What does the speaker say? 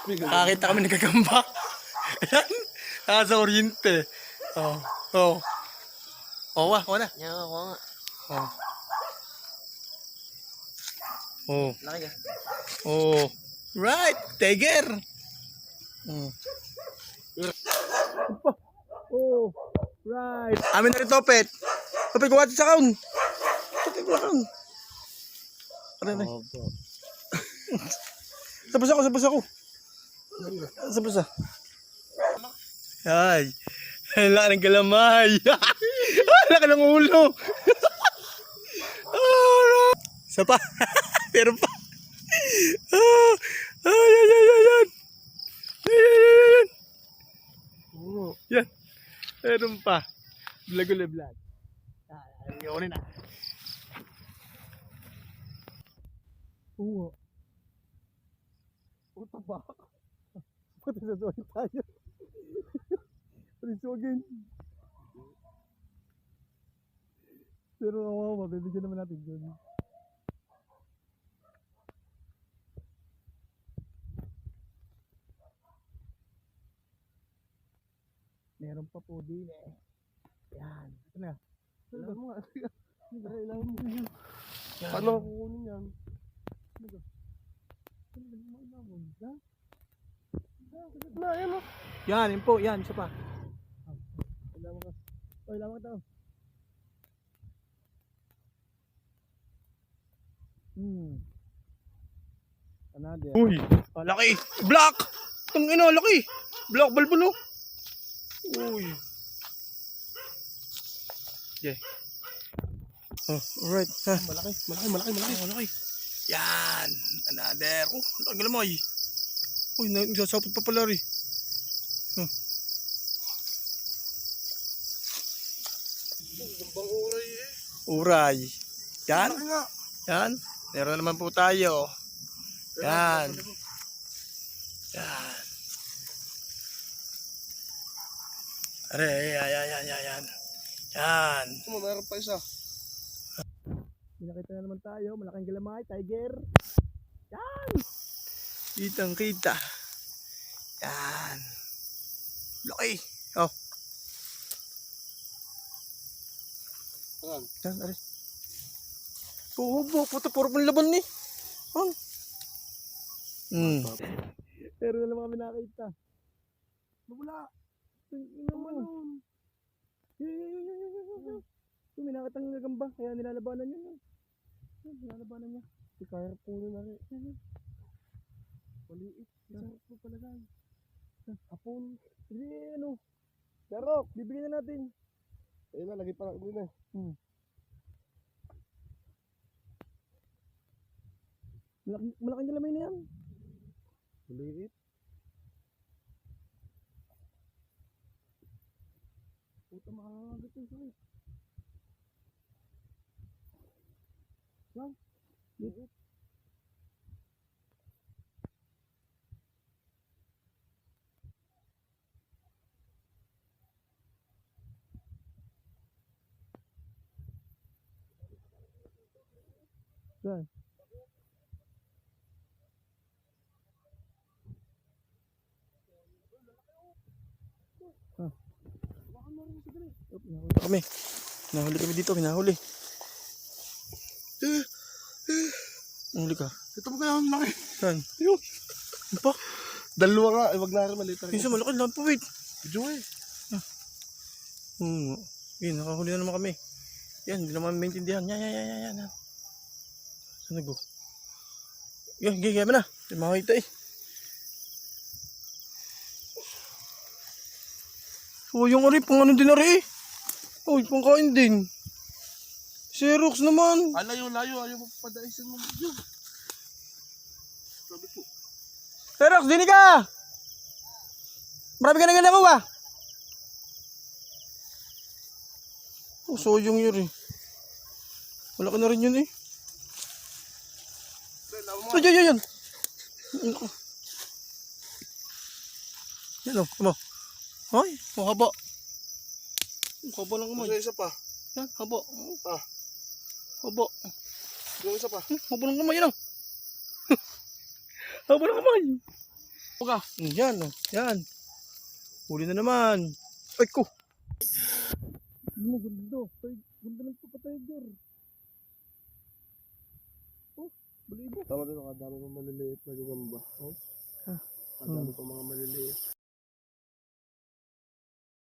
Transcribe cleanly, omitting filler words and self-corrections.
Nakakita kami nagkagamba. Ayan. Nasa Oriente. Oh. Oh. Oh, wala. Yan ako nga. Oh. Oh. Laki ka. Oh. Right. Tiger. Oh. Oh. Right. Amin na rin topet. Topet ko sa kaun. Topet ko kaun. Ano na? Sabas ako. Sabas. Ay. Wala ng galamay. Wala ka ng ulo. Isa pa. Pero pa. Ayan. Yan. Meron pa. Blaguleblag. Ayun na. Oo. Puta ba? Puta sa doon tayo. Rinso again. Pero mabibigyan naman natin dyan. Meron pa po din eh. Yan. Ito na. Ilan mo nga. Ilan mo. Paano ako kunin yan? Yan, yun po. Yan, isa pa. Ilan ka. Ilan ka tao. Another. Uy, laki. Black. Ang ina, laki. Black balbon, no? Uy. Okay. Oh, alright. Malaki. Yan. Another. Oh, laki galamay. Uy, nagsasapot pa pala rin. Uray. Yan. Yan. Meron naman po tayo. Yan. Yan. Are, yan. Yan. Meron pa isa. Pinakita na naman tayo. Malaking galamay. Tiger. Yan. Kitang kita. Yan. Laki. Oh. Yan, are. Puta, puro pang laban ni. Pero na naman kami nakita. Wala. Tingnan mo nun. May nakita ng gagamba. Kaya nilalabanan niya. Nilalabanan niya. Si Kaya puno na rin. Maliit. Sarap mo pala lang. Apon. Hindi ano. Darok. Bibigyan na natin. Ayun na, lagi pa lang din eh. Malaking galamay na yan. Maliit. Puta, makakagat yung sakit. Lang. Liit. Saan? Kami. Nahuli kami dito, hinahuli. Nahuli ka. Ito mo kaya ang laki. Saan? Yun. Ano pa? Dalawa nga, wag na rin maliit. Minsan malaki lang po, wait. Video eh. Yun, nakahuli na naman kami. Yan, hindi naman maintindihan. Yan. Saan nag-go? Yan, gaya mo na. Hindi makakita eh. So, yung ari, pang ano din ari eh. Uy, pang kain din. Xerox naman. Layo, ayaw mo padaisin mo. Yun. Sabi ko. Xerox, dini ka! Marami ka na ganda ko ba? Oh, soyong yun eh. Wala ka na rin yun eh. So, yan. Yan o, come on. Ay, haba. Haba lang kamay. Isa pa. Yan, haba. Ah. Haba. Yung isa pa. Haba lang kamay, yan o. Haba lang kamay. Puga. Yan, oh. Yan. Huli na naman. Ay ko. Ano, ganda. Ganda ng tiger. Oh, balibo. Tama din, kadami pang maliliit na gagamba. Oh. Ah. Kadami pang mga maliliit.